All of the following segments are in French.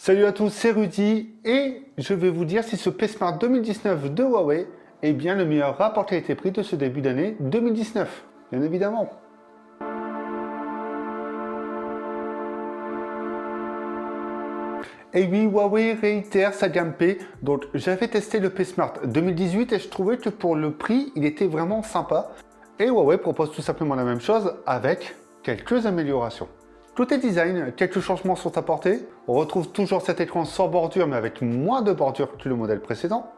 Salut à tous, c'est Rudy et je vais vous dire si ce P Smart 2019 de Huawei est bien le meilleur rapport qualité-prix de ce début d'année 2019, bien évidemment. Et oui, Huawei réitère sa gamme P, donc j'avais testé le P Smart 2018 et je trouvais que pour le prix, il était vraiment sympa. Et Huawei propose tout simplement la même chose avec quelques améliorations. Côté design, quelques changements sont apportés. On retrouve toujours cet écran sans bordure, mais avec moins de bordure que le modèle précédent.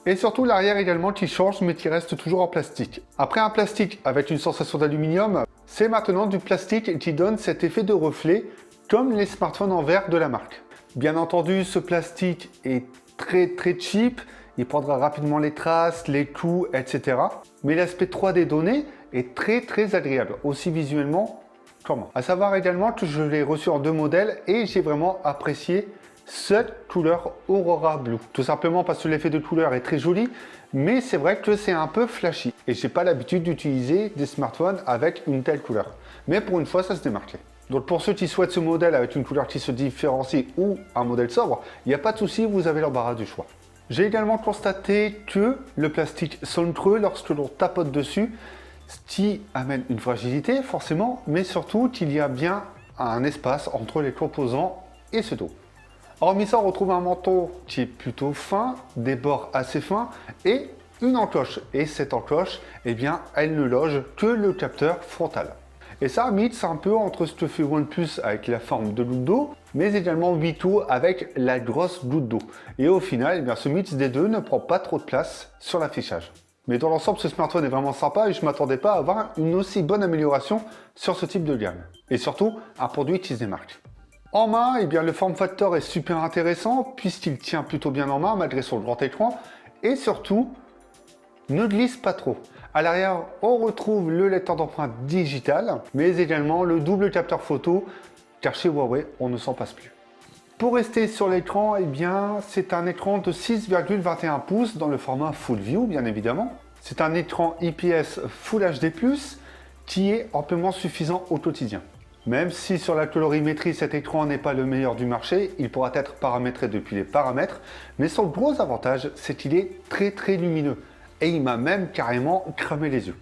Et surtout l'arrière également qui change, mais qui reste toujours en plastique. Après un plastique avec une sensation d'aluminium, c'est maintenant du plastique qui donne cet effet de reflet, comme les smartphones en verre de la marque. Bien entendu, ce plastique est très cheap. Il prendra rapidement les traces, les coups, etc. Mais l'aspect 3D donné est très agréable, aussi visuellement. Comment? À savoir également que je l'ai reçu en deux modèles et j'ai vraiment apprécié cette couleur Aurora Blue. Tout simplement parce que l'effet de couleur est très joli, mais c'est vrai que c'est un peu flashy. Et j'ai pas l'habitude d'utiliser des smartphones avec une telle couleur. Mais pour une fois, ça se démarquait. Donc pour ceux qui souhaitent ce modèle avec une couleur qui se différencie ou un modèle sobre, il n'y a pas de souci, vous avez l'embarras du choix. J'ai également constaté que le plastique sonne creux lorsque l'on tapote dessus, ce qui amène une fragilité forcément, mais surtout qu'il y a bien un espace entre les composants et ce dos. Hormis ça, on retrouve un manteau qui est plutôt fin, des bords assez fins et une encoche. Et cette encoche, eh bien, elle ne loge que le capteur frontal. Et ça mixe un peu entre ce que fait OnePlus avec la forme de goutte d'eau, mais également Vito avec la grosse goutte d'eau. Et au final, eh bien, ce mix des deux ne prend pas trop de place sur l'affichage. Mais dans l'ensemble, ce smartphone est vraiment sympa et je ne m'attendais pas à avoir une aussi bonne amélioration sur ce type de gamme. Et surtout, un produit qui se démarque. En main, eh bien, le form factor est super intéressant puisqu'il tient plutôt bien en main malgré son grand écran et surtout, ne glisse pas trop. À l'arrière, on retrouve le lecteur d'empreintes digital, mais également le double capteur photo, car chez Huawei, on ne s'en passe plus. Pour rester sur l'écran, eh bien, c'est un écran de 6,21 pouces dans le format Full View, bien évidemment. C'est un écran IPS Full HD+, qui est amplement suffisant au quotidien. Même si sur la colorimétrie, cet écran n'est pas le meilleur du marché, il pourra être paramétré depuis les paramètres, mais son gros avantage, c'est qu'il est très lumineux. Et il m'a même carrément cramé les yeux.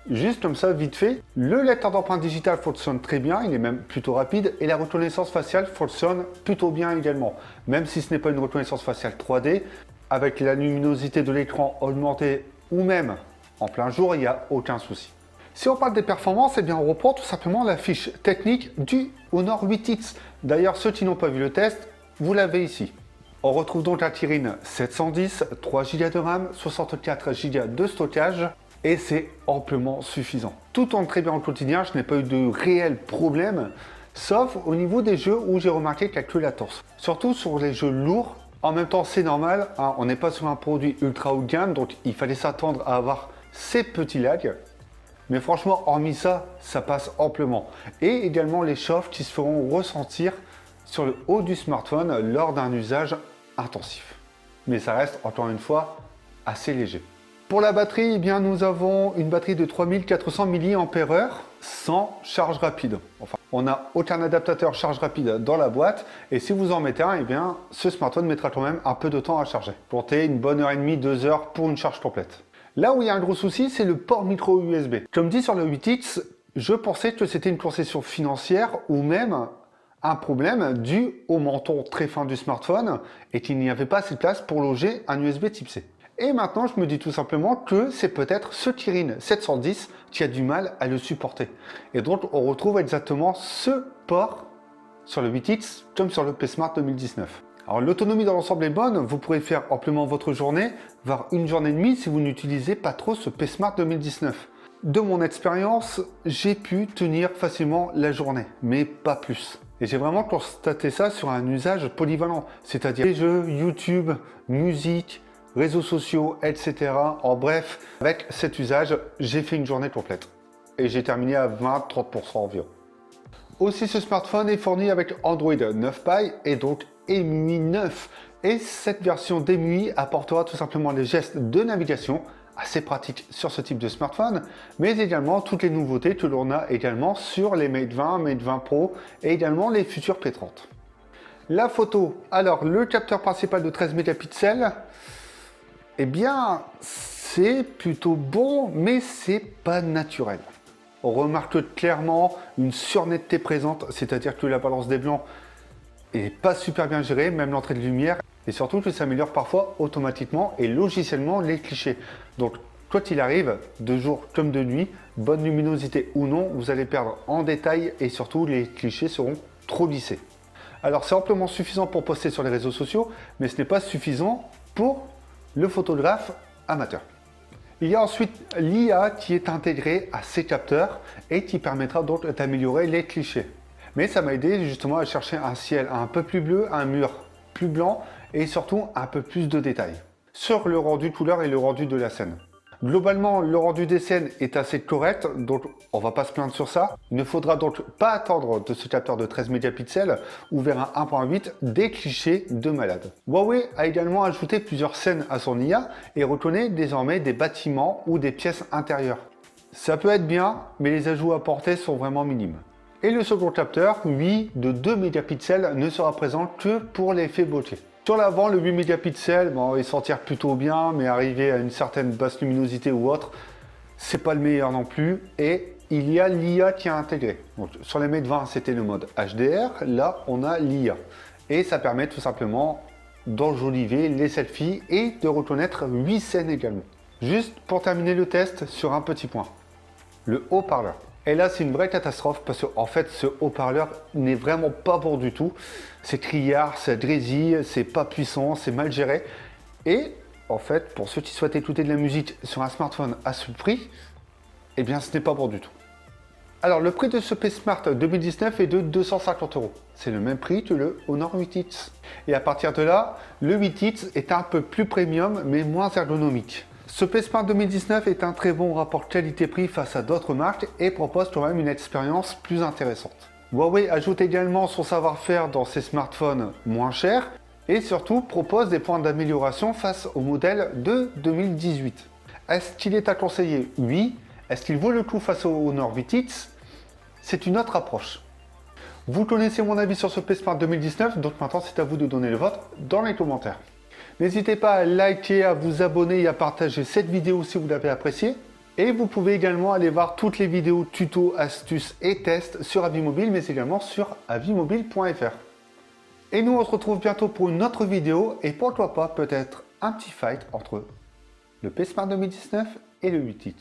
Juste comme ça, vite fait, le lecteur d'empreintes digitales fonctionne très bien, il est même plutôt rapide, et la reconnaissance faciale fonctionne plutôt bien également. Même si ce n'est pas une reconnaissance faciale 3D, avec la luminosité de l'écran augmentée ou même en plein jour, il n'y a aucun souci. Si on parle des performances, eh bien on reprend tout simplement la fiche technique du Honor 8X. D'ailleurs, ceux qui n'ont pas vu le test, vous l'avez ici. On retrouve donc un Kirin 710, 3 Go de RAM, 64 Go de stockage et c'est amplement suffisant. Tout tourne très bien au quotidien, je n'ai pas eu de réels problèmes, sauf au niveau des jeux où j'ai remarqué quelques latences. Surtout sur les jeux lourds, en même temps c'est normal, hein, on n'est pas sur un produit ultra haut de gamme, donc il fallait s'attendre à avoir ces petits lags. Mais franchement, hormis ça, ça passe amplement. Et également les chauffe qui se feront ressentir sur le haut du smartphone lors d'un usage intensif. Mais ça reste, encore une fois, assez léger. Pour la batterie, eh bien, nous avons une batterie de 3400 mAh sans charge rapide. Enfin, on n'a aucun adaptateur charge rapide dans la boîte. Et si vous en mettez un, eh bien, ce smartphone mettra quand même un peu de temps à charger. Comptez une bonne heure et demie, 2 heures pour une charge complète. Là où il y a un gros souci, c'est le port micro USB. Comme dit sur le 8X, je pensais que c'était une concession financière ou même un problème dû au menton très fin du smartphone et qu'il n'y avait pas assez de place pour loger un USB type C. Et maintenant, je me dis tout simplement que c'est peut-être ce Kirin 710 qui a du mal à le supporter. Et donc, on retrouve exactement ce port sur le 8X comme sur le P Smart 2019. Alors, l'autonomie dans l'ensemble est bonne. Vous pourrez faire amplement votre journée, voire une journée et demie si vous n'utilisez pas trop ce P Smart 2019. De mon expérience, j'ai pu tenir facilement la journée, mais pas plus. Et j'ai vraiment constaté ça sur un usage polyvalent, c'est-à-dire les jeux, YouTube, musique, réseaux sociaux, etc. En bref, avec cet usage, j'ai fait une journée complète. Et j'ai terminé à 20-30% environ. Aussi, ce smartphone est fourni avec Android 9 Pie et donc EMUI 9. Et cette version d'EMUI apportera tout simplement les gestes de navigation assez pratiques sur ce type de smartphone, mais également toutes les nouveautés que l'on a également sur les Mate 20, Mate 20 Pro et également les futurs P30. La photo, alors le capteur principal de 13 mégapixels, eh bien c'est plutôt bon, mais c'est pas naturel. On remarque clairement une surnetteté présente, c'est-à-dire que la balance des blancs est pas super bien gérée, même l'entrée de lumière, et surtout que ça améliore parfois automatiquement et logiciellement les clichés. Donc quoi qu'il arrive, de jour comme de nuit, bonne luminosité ou non, vous allez perdre en détail et surtout les clichés seront trop lissés. Alors c'est amplement suffisant pour poster sur les réseaux sociaux, mais ce n'est pas suffisant pour le photographe amateur. Il y a ensuite l'IA qui est intégrée à ces capteurs et qui permettra donc d'améliorer les clichés. Mais ça m'a aidé justement à chercher un ciel un peu plus bleu, un mur plus blanc et surtout un peu plus de détails sur le rendu couleur et le rendu de la scène. Globalement, le rendu des scènes est assez correct, donc on va pas se plaindre sur ça. Il ne faudra donc pas attendre de ce capteur de 13 mégapixels ou vers un 1.8 des clichés de malade. Huawei a également ajouté plusieurs scènes à son IA et reconnaît désormais des bâtiments ou des pièces intérieures. Ça peut être bien, mais les ajouts apportés sont vraiment minimes. Et le second capteur, lui, de 2 mégapixels, ne sera présent que pour l'effet beauté. Sur l'avant, le 8 mégapixels, bon, il s'en tire plutôt bien, mais arrivé à une certaine basse luminosité ou autre, c'est pas le meilleur non plus. Et il y a l'IA qui est intégrée. Donc, sur les Mate 20, c'était le mode HDR. Là, on a l'IA. Et ça permet tout simplement d'enjoliver les selfies et de reconnaître 8 scènes également. Juste pour terminer le test sur un petit point. Le haut-parleur. Et là, c'est une vraie catastrophe parce qu'en fait, ce haut-parleur n'est vraiment pas bon du tout. C'est criard, c'est grésille, c'est pas puissant, c'est mal géré. Et en fait, pour ceux qui souhaitent écouter de la musique sur un smartphone à ce prix, eh bien, ce n'est pas bon du tout. Alors, le prix de ce P Smart 2019 est de 250 €. C'est le même prix que le Honor 8X. Et à partir de là, le 8X est un peu plus premium, mais moins ergonomique. Ce P Smart 2019 est un très bon rapport qualité-prix face à d'autres marques et propose quand même une expérience plus intéressante. Huawei ajoute également son savoir-faire dans ses smartphones moins chers et surtout propose des points d'amélioration face au modèle de 2018. Est-ce qu'il est à conseiller? Oui. Est-ce qu'il vaut le coup face au Honor 8X? C'est une autre approche. Vous connaissez mon avis sur ce P Smart 2019, donc maintenant c'est à vous de donner le vôtre dans les commentaires. N'hésitez pas à liker, à vous abonner et à partager cette vidéo si vous l'avez appréciée. Et vous pouvez également aller voir toutes les vidéos tutos, astuces et tests sur Avimobile, mais également sur avimobile.fr. Et nous on se retrouve bientôt pour une autre vidéo et pourquoi pas peut-être un petit fight entre le P Smart 2019 et le 8X.